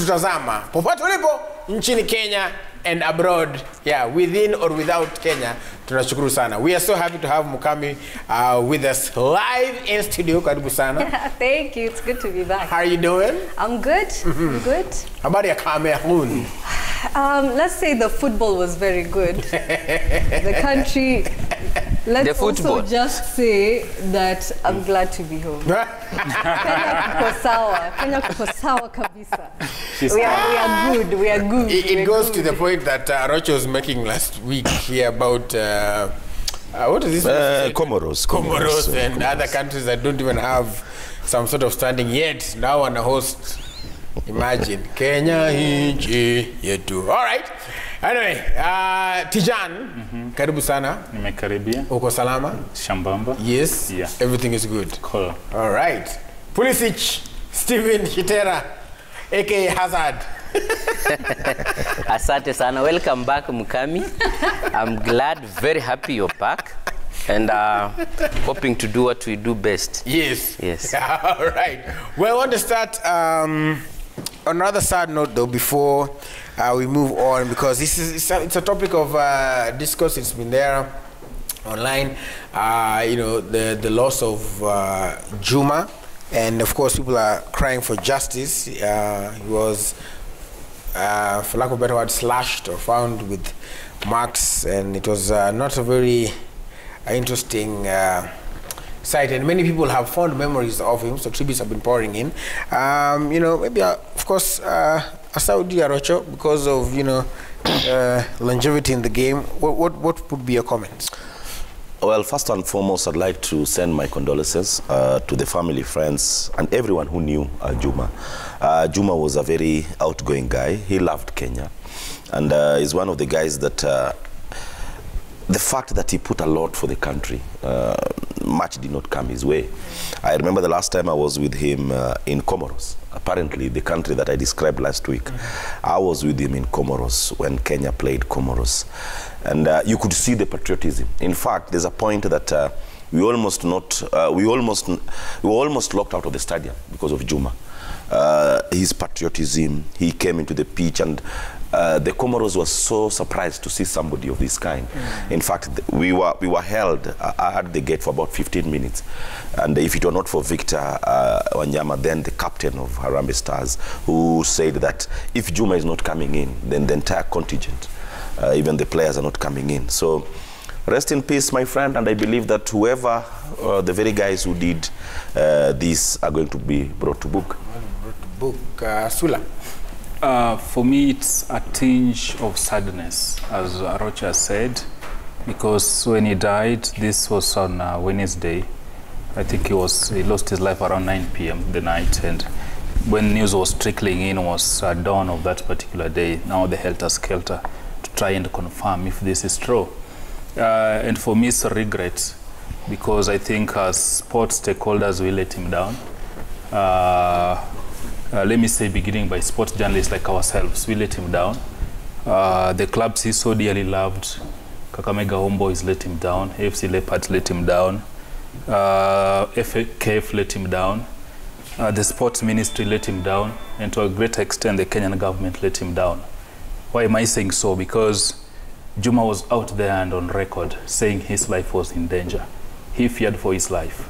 kututazama popote ulipo nchini Kenya and abroad, yeah, within or without Kenya. Tunashukuru sana. We are so happy to have Mukami with us live in studio. Karibu sana. Thank you. It's good to be back. How are you doing? I'm good. I'm good. How about your Cameroon? Let's say the football was very good. The country. Let's also just say that I'm glad to be home. Kenya kuko sawa kabisa. We are good. We are good. It goes to the point that Rocho was making last week here about what is this? Comoros and other countries that don't even have some sort of standing yet. Now on a host. Imagine Kenya hinchi yetu. All right. Anyway, Tijan, karibu sana. Nimekaribia. Uko salama? Shambamba. Yes. Yeah. Everything is good. Cool. All right. Pulisic, Steven Hitera, aka Hazard. Asante sana. Welcome back, Mukami. I'm glad, very happy you're back. And hoping to do what we do best. Yes. Yes. All right. Well, I want to start on another sad note, though, before we move on, because this is it's a topic of discourse. It's been there online. You know, the loss of Juma, and of course, people are crying for justice. He was, for lack of a better word, slashed or found with marks, and it was not a very interesting sight, and many people have fond memories of him, so tributes have been pouring in. You know, maybe of course a Saudi Arocho, because of, you know, longevity in the game. What would be your comments? Well, first and foremost, I'd like to send my condolences to the family, friends, and everyone who knew Juma. Juma was a very outgoing guy. He loved Kenya, and is one of the guys that the fact that he put a lot for the country, much did not come his way. I remember the last time I was with him in Comoros, apparently the country that I described last week. I was with him in Comoros when Kenya played Comoros. And you could see the patriotism. In fact, there's a point that we were almost locked out of the stadium because of Juma. His patriotism, he came into the pitch, and the Comoros was so surprised to see somebody of this kind. In fact, we were held at the gate for about 15 minutes. And if it were not for Victor Wanyama, then the captain of Harambee Stars, who said that if Juma is not coming in, then the entire contingent, even the players, are not coming in. So rest in peace, my friend, and I believe that whoever, the very guys who did this, are going to be brought to book. Sula. For me, it's a tinge of sadness, as Rocha said, because when he died, this was on Wednesday. I think he lost his life around 9 p.m. the night, and when news was trickling in, was dawn of that particular day. Now the helter-skelter to try and confirm if this is true. And for me, it's a regret, because I think as sports stakeholders, we let him down. Let me say, beginning by sports journalists like ourselves, we let him down. The clubs he so dearly loved, Kakamega Homeboys let him down, AFC Leopards let him down, FKF let him down, the sports ministry let him down, and to a greater extent the Kenyan government let him down. Why am I saying so? Because Juma was out there and on record saying his life was in danger. He feared for his life.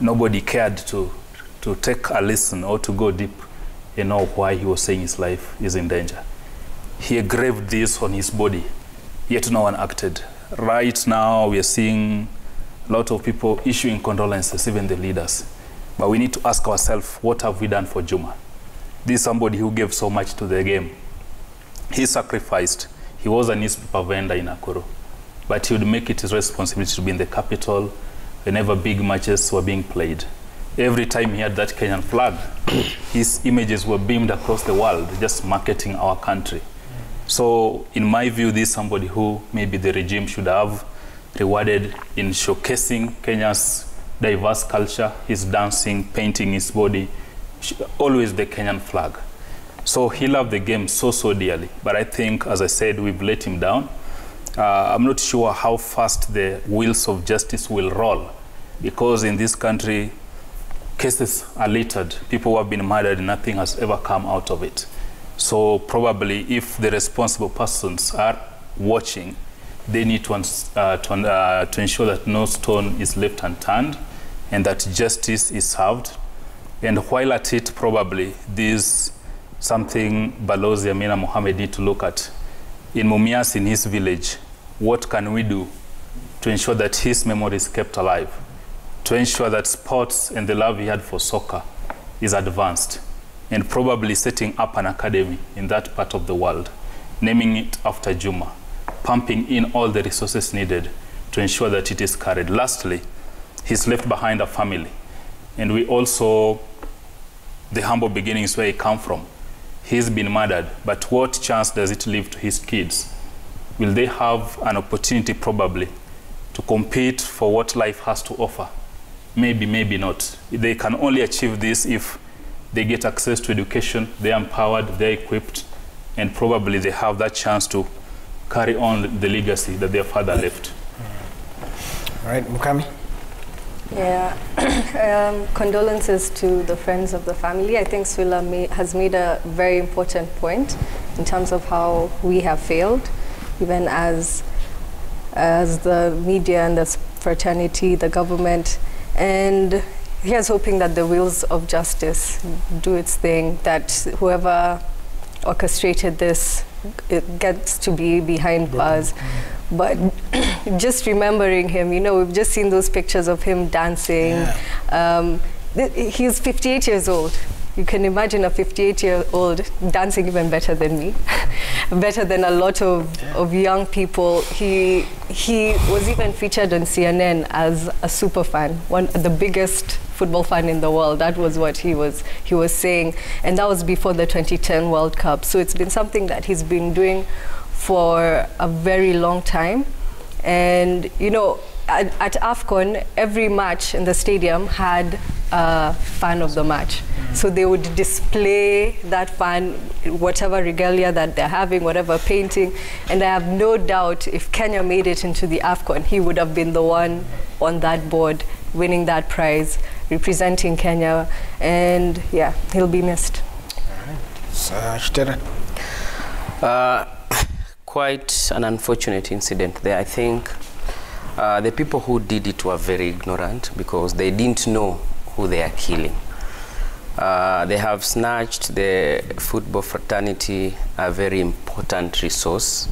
Nobody cared to take a listen or to go deep and know why he was saying his life is in danger. He engraved this on his body, yet no one acted. Right now, we are seeing a lot of people issuing condolences, even the leaders. But we need to ask ourselves, what have we done for Juma? This is somebody who gave so much to the game. He sacrificed. He was a newspaper vendor in Nakuru, but he would make it his responsibility to be in the capital whenever big matches were being played. Every time he had that Kenyan flag, his images were beamed across the world, just marketing our country. So in my view, this is somebody who maybe the regime should have rewarded in showcasing Kenya's diverse culture, his dancing, painting his body, always the Kenyan flag. So he loved the game so dearly. But I think, as I said, we've let him down. I'm not sure how fast the wheels of justice will roll, because in this country, cases are littered. People who have been murdered, nothing has ever come out of it. So probably if the responsible persons are watching, they need to ensure that no stone is left unturned and that justice is served. And while at it, probably this something Balozi Amina Mohammed need to look at. In Mumias, in his village, what can we do to ensure that his memory is kept alive, to ensure that sports and the love he had for soccer is advanced, and probably setting up an academy in that part of the world, naming it after Juma, pumping in all the resources needed to ensure that it is carried. Lastly, he's left behind a family, and we also, the humble beginnings where he come from, he's been murdered, but what chance does it leave to his kids? Will they have an opportunity probably to compete for what life has to offer? Maybe, maybe not. They can only achieve this if they get access to education, they're empowered, they're equipped, and probably they have that chance to carry on the legacy that their father left. All right, Mukami? Yeah, condolences to the friends of the family. I think Swila has made a very important point in terms of how we have failed, even as the media and the fraternity, the government, and here's hoping that the wheels of justice do its thing, that whoever orchestrated this, it gets to be behind bars. But just remembering him, you know, we've just seen those pictures of him dancing. Yeah. He's 58 years old. You can imagine a 58-year-old dancing even better than me, better than a lot of young people. He was even featured on CNN as a super fan, the biggest football fan in the world. That was what he was saying, and that was before the 2010 World Cup. So it's been something that he's been doing for a very long time. And you know, at AFCON, every match in the stadium had a fan of the match. So they would display that fan, whatever regalia that they're having, whatever painting. And I have no doubt if Kenya made it into the AFCON, he would have been the one on that board winning that prize, representing Kenya. And yeah, he'll be missed. Quite an unfortunate incident there. I think the people who did it were very ignorant because they didn't know who they are killing. They have snatched the football fraternity, a very important resource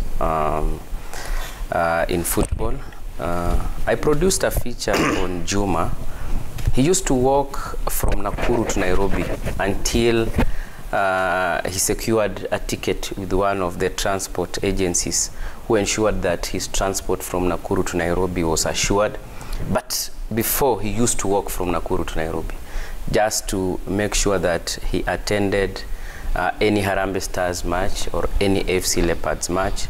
in football. I produced a feature on Juma. He used to walk from Nakuru to Nairobi until he secured a ticket with one of the transport agencies who ensured that his transport from Nakuru to Nairobi was assured. But before, he used to walk from Nakuru to Nairobi just to make sure that he attended any Harambee Stars match or any FC Leopards match.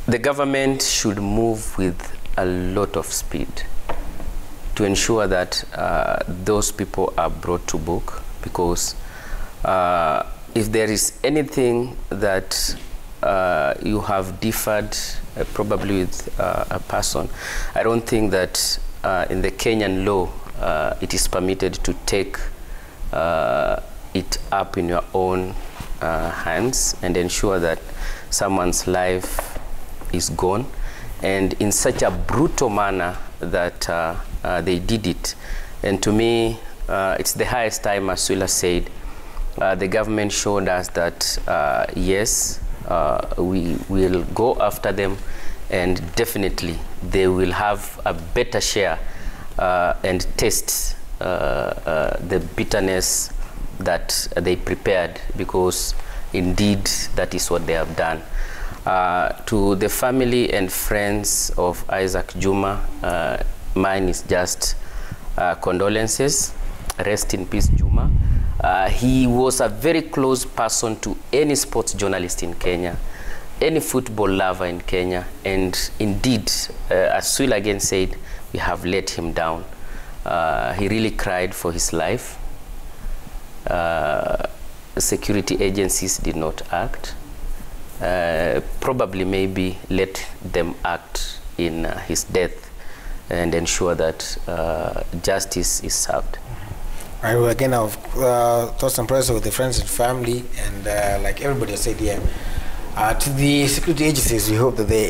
The government should move with a lot of speed to ensure that those people are brought to book, because if there is anything that you have differed probably with a person, I don't think that in the Kenyan law it is permitted to take it up in your own hands and ensure that someone's life is gone, and in such a brutal manner that they did it. And to me, it's the highest time, as Swila said, the government showed us that yes, we will go after them, and definitely they will have a better share and taste the bitterness that they prepared, because indeed that is what they have done. To the family and friends of Isaac Juma, mine is just condolences. Rest in peace, Juma. He was a very close person to any sports journalist in Kenya, any football lover in Kenya, and indeed, as Swila again said, we have let him down. He really cried for his life. Security agencies did not act. Probably maybe let them act in his death and ensure that justice is served. Right, well, again, our thoughts and prayers with the friends and family, and like everybody has said here, to the security agencies, we hope that they